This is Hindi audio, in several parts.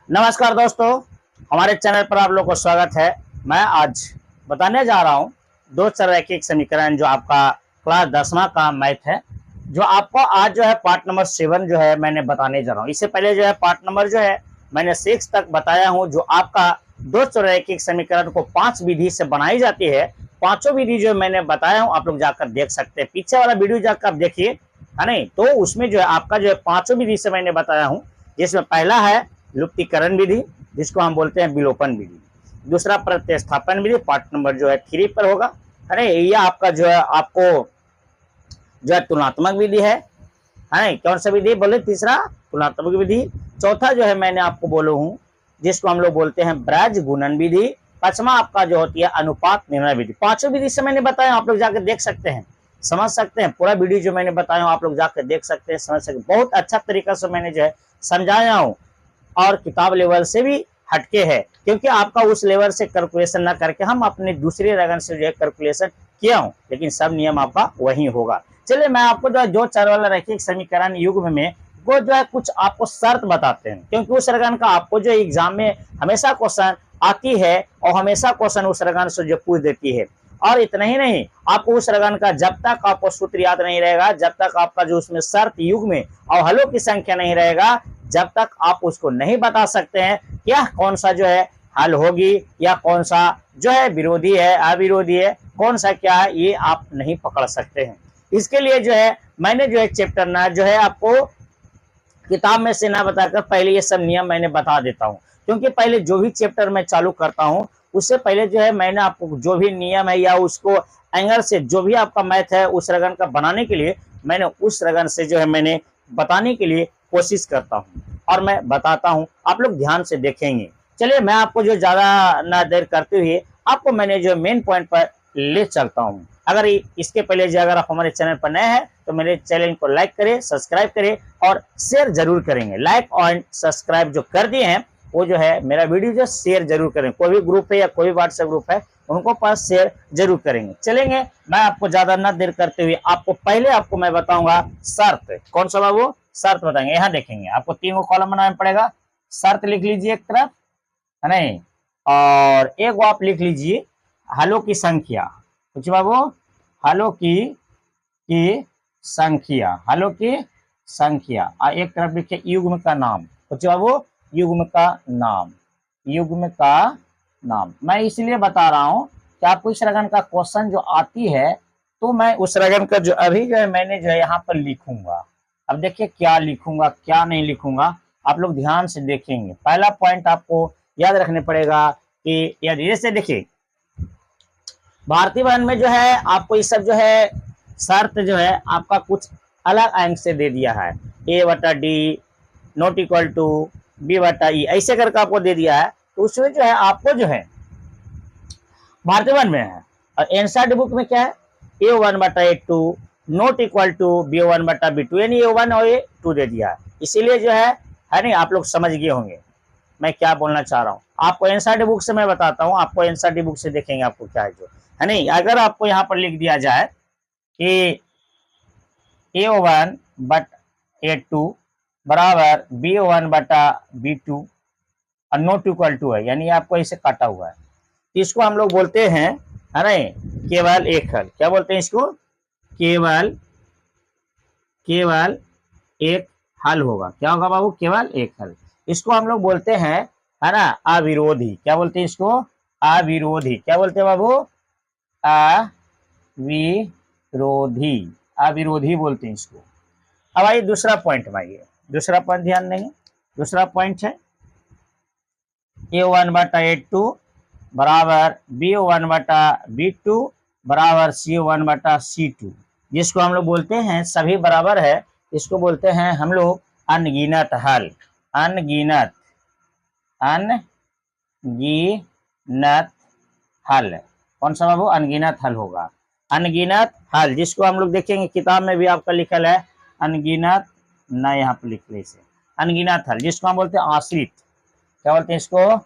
नमस्कार दोस्तों, हमारे चैनल पर आप लोग को स्वागत है। मैं आज बताने जा रहा हूँ दो रैखिक समीकरण जो आपका क्लास 10वां का मैथ है, जो आपको आज जो है पार्ट नंबर 7 जो है मैंने बताने जा रहा हूँ। इससे पहले जो है पार्ट नंबर जो है मैंने 6 तक बताया हूँ, जो आपका दो रैखिक समीकरण को 5 विधि से बनाई जाती है। पांचों विधि जो मैंने बताया हूँ आप लोग जाकर देख सकते हैं, पीछे वाला वीडियो जाकर आप देखिए, है नहीं। तो उसमें जो है आपका जो है पांचों विधि से मैंने बताया हूँ, जिसमें पहला है लुप्तीकरण विधि, जिसको हम बोलते हैं विलोपन विधि। दूसरा प्रतिस्थापन विधि, पार्ट नंबर जो है 3 पर होगा। अरे ये आपका जो है आपको जो है तुलनात्मक विधि है नहीं। कौन सा विधि बोले? तीसरा तुलनात्मक विधि। चौथा जो है मैंने आपको बोलो हूँ, जिसको हम लोग बोलते हैं ब्रज गुणन विधि। पांचवा आपका जो होती है अनुपात निर्णय विधि। पांचों विधि से मैंने बताया, आप लोग जाकर देख सकते हैं, समझ सकते हैं। पूरा वीडियो जो मैंने बताया आप लोग जाकर देख सकते हैं, समझ सकते हैं। बहुत अच्छा तरीका से मैंने जो है समझाया हूँ, और किताब लेवल से भी हटके है, क्योंकि आपका उस लेवल से कैलकुलेशन ना करके हम अपने दूसरे रगन से जो है कैलकुलेशन किया हूं, लेकिन सब नियम आपका वही होगा। चलिए मैं आपको जो है जो चार वाला रैखिक समीकरण युग्म में वो जो है कुछ आपको शर्त बताते हैं, क्योंकि उस रगन का आपको जो एग्जाम में हमेशा क्वेश्चन आती है और हमेशा क्वेश्चन उस रगन से जो पूछ देती है। और इतना ही नहीं, आपको उस रगन का जब तक आपको सूत्र याद नहीं रहेगा, जब तक आपका जो उसमें शर्त युग्म में और हलों की संख्या नहीं रहेगा, जब तक आप उसको नहीं बता सकते हैं क्या कौन सा जो है हल होगी या कौन सा जो है विरोधी है, अविरोधी है, कौन सा क्या है, ये आप नहीं पकड़ सकते हैं। इसके लिए जो है मैंने जो है चैप्टर ना जो है आपको किताब में से ना बताकर पहले ये सब नियम मैंने बता देता हूँ, क्योंकि पहले जो भी चैप्टर मैं चालू करता हूँ उससे पहले जो है मैंने आपको जो भी नियम है या उसको एंगल से जो भी आपका मैथ है उस रगन का बनाने के लिए मैंने उस रगन से जो है मैंने बताने के लिए कोशिश करता हूँ और मैं बताता हूँ, आप लोग ध्यान से देखेंगे। चलिए मैं आपको जो ज्यादा ना देर करते हुए आपको मैंने जो मेन पॉइंट पर ले चलता हूँ। अगर इसके पहले जो अगर आप हमारे चैनल पर नए हैं तो मेरे चैनल को लाइक करें, सब्सक्राइब करें और शेयर जरूर करेंगे। लाइक और सब्सक्राइब जो कर दिए हैं वो जो है मेरा वीडियो जो शेयर जरूर करें। कोई भी ग्रुप है या कोई भी व्हाट्सएप ग्रुप है उनको पास शेयर जरूर करेंगे। चलेंगे मैं आपको ज्यादा न देर करते हुए आपको पहले आपको मैं बताऊंगा शर्त। कौन सा बाबू? शर्त बताएंगे। यहाँ देखेंगे आपको 3 कॉलम बनाना पड़ेगा। शर्त लिख लीजिए एक तरफ, है नहीं, और एक वो आप लिख लीजिए हलों की संख्या। कुछ बाबू? हलों की संख्या, हलों की संख्या। और एक तरफ लिखिए युग्म का नाम। कुछ बाबू? युग्म का नाम, युग्म का नाम। मैं इसलिए बता रहा हूं कि आपको इस रगन का क्वेश्चन जो आती है तो मैं उस रगन का जो अभी जो है मैंने जो है यहाँ पर लिखूंगा। अब देखिए क्या लिखूंगा क्या नहीं लिखूंगा, आप लोग ध्यान से देखेंगे। पहला पॉइंट आपको याद रखने पड़ेगा कि यदि जैसे देखिए भारतीय वन में जो है आपको ये सब जो है शर्त जो है आपका कुछ अलग अंक से दे दिया है। a/d not equal to b/e ऐसे करके आपको दे दिया है। तो उसमें जो है आपको जो है भारतीय वन में है और एनसीईआरटी बुक में क्या है, a1/a2 not equal to b1/b2, यानी a1 और a2 दे दिया है। इसीलिए जो है नहीं, आप लोग समझ गए होंगे मैं क्या बोलना चाह रहा हूँ। आपको एनसीईआरटी बुक से मैं बताता हूँ, आपको एनसीईआरटी बुक से देखेंगे आपको क्या है जो है नहीं। अगर आपको यहाँ पर लिख दिया जाए कि a1/a2 बराबर b1/b2 और नॉट इक्वल टू है, यानी आपको इसे काटा हुआ है, इसको हम लोग बोलते हैं, है नहीं, केवल एक हल। क्या बोलते हैं इसको? केवल एक हल होगा। क्या होगा बाबू? केवल एक हल। इसको हम लोग बोलते हैं, है ना, अविरोधी। क्या बोलते हैं इसको? अविरोधी। क्या बोलते हैं बाबू? अविरोधी, अविरोधी बोलते हैं इसको। अब आइए दूसरा पॉइंट में, आइए दूसरा पॉइंट ध्यान देंगे। दूसरा पॉइंट है a1/a2 बराबर b1/b2 बराबर c1/c2, जिसको हम लोग बोलते हैं सभी बराबर है, इसको बोलते हैं हम लोग अनगिनत हल। अनगिनत हल। कौन सा बाबू? अनगिनत हल होगा। अनगिनत हल, जिसको हम लोग देखेंगे किताब में भी आपका लिखल है अनगिनत, ना यहाँ पर लिख ले इसे अनगिनत हल, जिसको हम बोलते हैं आश्रित। क्या बोलते हैं इसको?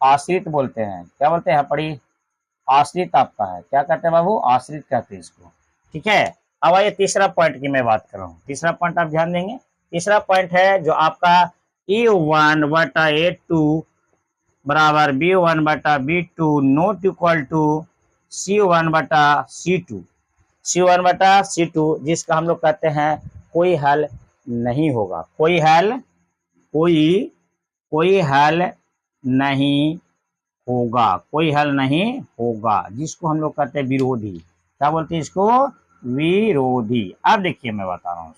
आश्रित बोलते हैं। क्या बोलते हैं? पढ़ी आश्रित आपका है। क्या कहते हैं बाबू? आश्रित कहते हैं इसको। ठीक है। अब आइए तीसरा पॉइंट की मैं बात कर रहा हूँ। तीसरा पॉइंट आप ध्यान देंगे। तीसरा पॉइंट है जो आपका A1/A2 बराबर B1/B2 not equal to C1/C2। C1/C2 जिसका हम लोग कहते हैं कोई हल नहीं होगा, कोई हल नहीं होगा, कोई हल नहीं होगा, जिसको हम लोग कहते हैं विरोधी। क्या बोलते हैं इसको? विरोधी। अब देखिए मैं बता रहा हूँ,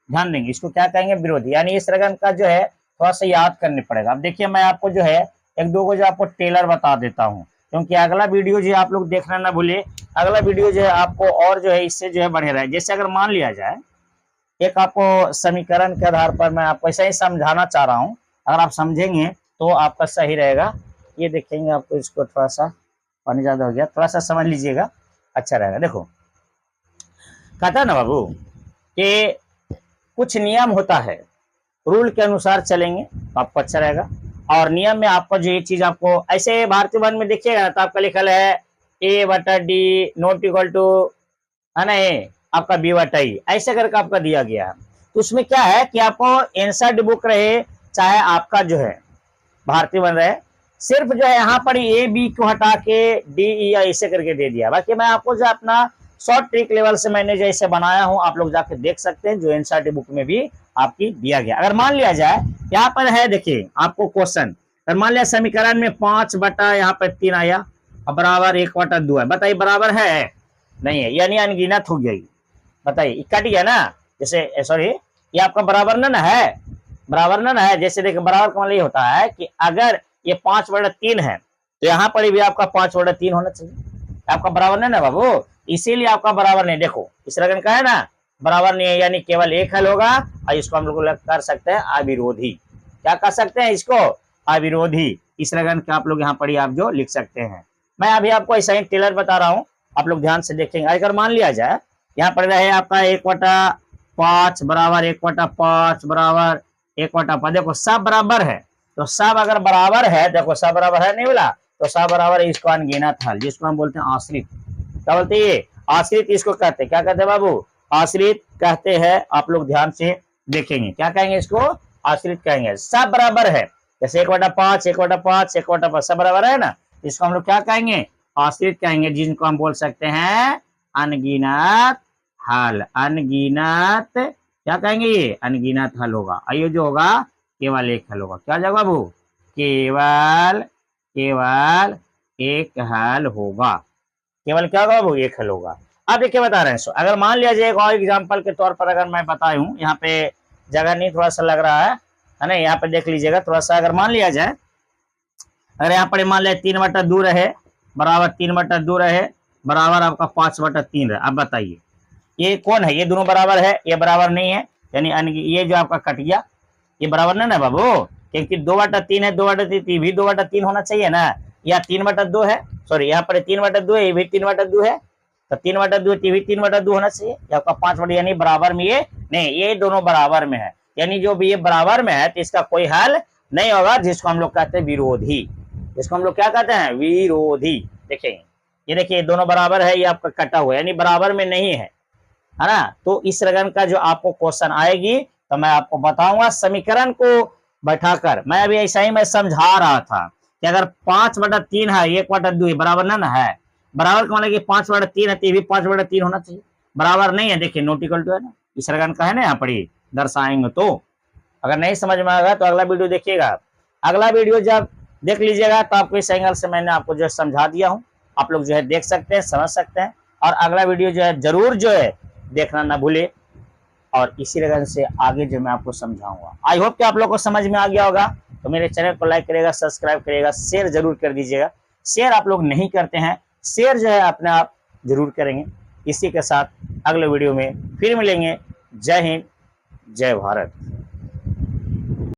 ध्यान देंगे, इसको क्या कहेंगे? विरोधी। यानी इस रकम का जो है थोड़ा सा याद करने पड़ेगा। अब देखिए मैं आपको जो है एक दो को जो आपको टेलर बता देता हूँ, क्योंकि अगला वीडियो जो है आप लोग देखना ना भूलिए। अगला वीडियो जो है आपको और जो है इससे जो है बढ़े रहे। जैसे अगर मान लिया जाए एक आपको समीकरण के आधार पर मैं आपको ऐसा ही समझाना चाह रहा हूँ, अगर आप समझेंगे तो आपका सही रहेगा। ये देखेंगे आपको, इसको थोड़ा सा पानी ज्यादा हो गया, थोड़ा सा समझ लीजिएगा, अच्छा रहेगा। देखो कहता है ना बाबू कि कुछ नियम होता है, रूल के अनुसार चलेंगे तो आपको अच्छा रहेगा। और नियम में आपको जो ये चीज आपको ऐसे भारतीय वन में देखिएगा तो आपका लिखल है A/D नॉट इक्वल टू, है ना, ए आपका B/E, ऐसे करके आपका दिया गया है। तो उसमेन क्या है कि आपको एंसर्ड बुक रहे चाहे आपका जो है भारतीय वन रहे, सिर्फ जो है यहाँ पर A B को हटा के D/E ऐसे करके दे दिया। बाकी मैं आपको जो अपना शॉर्ट ट्रिक लेवल से मैंने जैसे बनाया हूं, आप लोग जाके देख सकते हैं, जो एनसीईआरटी बुक में भी आपकी दिया गया। अगर मान लिया जाए यहाँ पर है, देखिए आपको क्वेश्चन, अगर मान लिया समीकरण में 5/, यहाँ पर 3 आया और बराबर 1/2 है, बताइए बराबर है? नहीं है, यानी अनगिनत हो गई। बताइए कट गया ना, जैसे सॉरी ये आपका बराबर ना है, बराबर ना है। जैसे देखिए बराबर का मतलब ये होता है कि अगर ये 5/3 है तो यहाँ पर भी आपका 5/3 होना चाहिए, आपका बराबर ना बाबू, इसीलिए आपका बराबर नहीं। देखो इस रकम का है ना बराबर नहीं है, यानी केवल एक हल होगा, और इसको हम लोग कर सकते हैं अविरोधी। क्या कर सकते हैं इसको? अविरोधी। इस रकम का आप लोग यहाँ पर आप जो लिख सकते हैं। मैं अभी आपको ऐसा ही टेलर बता रहा हूँ, आप लोग ध्यान से देखेंगे। अगर मान लिया जाए यहाँ पर रहे आपका 1/5 बराबर 1/5 बराबर 1/5, देखो सब बराबर है, तो सब अगर बराबर है, देखो सब बराबर है नहीं बोला, तो सब बराबर है, इसको अनगिनत हल, जिसको हम बोलते हैं आश्रित। क्या बोलते हैं? आश्रित इसको कहते हैं। क्या कहते हैं बाबू? आश्रित कहते हैं। आप लोग ध्यान से देखेंगे, क्या कहेंगे इसको? आश्रित कहेंगे। सब बराबर है, जैसे 1/5 1/5 1/5 सब बराबर है ना, इसको हम लोग क्या कहेंगे? आश्रित कहेंगे, जिनको हम बोल सकते हैं अनगिनत हल। अनगिनत क्या कहेंगे? ये अनगिनत हल होगा। आइए जो होगा केवल एक हल होगा। क्या जाएगा बाबू? केवल एक हल होगा। केवल क्या होगा बाबू? एक हल होगा। अब देखिए बता रहे हैं, अगर मान लिया जाए एक और एग्जांपल के तौर पर अगर मैं बताऊं, यहाँ पे जगह नहीं थोड़ा सा लग रहा है ना, यहाँ पे देख लीजिएगा थोड़ा सा। अगर मान लिया जाए, अगर यहाँ पर मान लिया 3/2 रहे बराबर 3/2 रहे बराबर आपका 5/3 रहे, अब बताइए ये कौन है? ये दोनों बराबर है, ये बराबर नहीं है, यानी ये जो आपका कट गया, ये बराबर नहीं ना बाबू, क्योंकि 2/3 है, 2/3 भी 2/3 होना चाहिए ना, या 3/2 है, सॉरी यहाँ पर 3/2 है, ये भी 3/2 है, तो 3/2 ये भी 3/2 होना चाहिए, आपका 5/, यानी बराबर में ये नहीं, ये दोनों बराबर में है, यानी जो भी ये बराबर में है तो इसका कोई हल नहीं होगा, जिसको हम लोग कहते हैं विरोधी। जिसको हम लोग क्या कहते हैं? विरोधी। देखेंगे ये देखिए दोनों बराबर है, ये आपका कटा हुआ है, यानी बराबर में नहीं है ना। तो इस रकम का जो आपको क्वेश्चन आएगी तो मैं आपको बताऊंगा समीकरण को बैठाकर। मैं अभी ऐसा ही मैं समझा रहा था कि अगर 5/3 है 1/2 बराबर ना है, बराबर का मतलब कि 5/3 है, तो ये भी 5/3 होना चाहिए, बराबर नहीं है, देखिए नॉट इक्वल टू है ना, इस रकम का है ना, यहाँ पर दर्शाएंगे। तो अगर नहीं समझ में आएगा तो अगला वीडियो देखिएगा, अगला वीडियो जब देख लीजिएगा तो आपको इस एंगल से मैंने आपको जो समझा दिया हूँ, आप लोग जो है देख सकते हैं, समझ सकते हैं। और अगला वीडियो जो है जरूर जो है देखना ना भूले, और इसी तरह से आगे जो मैं आपको समझाऊंगा। आई होप कि आप लोग को समझ में आ गया होगा। तो मेरे चैनल को लाइक करिएगा, सब्सक्राइब करिएगा, शेयर जरूर कर दीजिएगा। शेयर आप लोग नहीं करते हैं, शेयर जो है अपने आप जरूर करेंगे। इसी के साथ अगले वीडियो में फिर मिलेंगे। जय हिंद, जय भारत।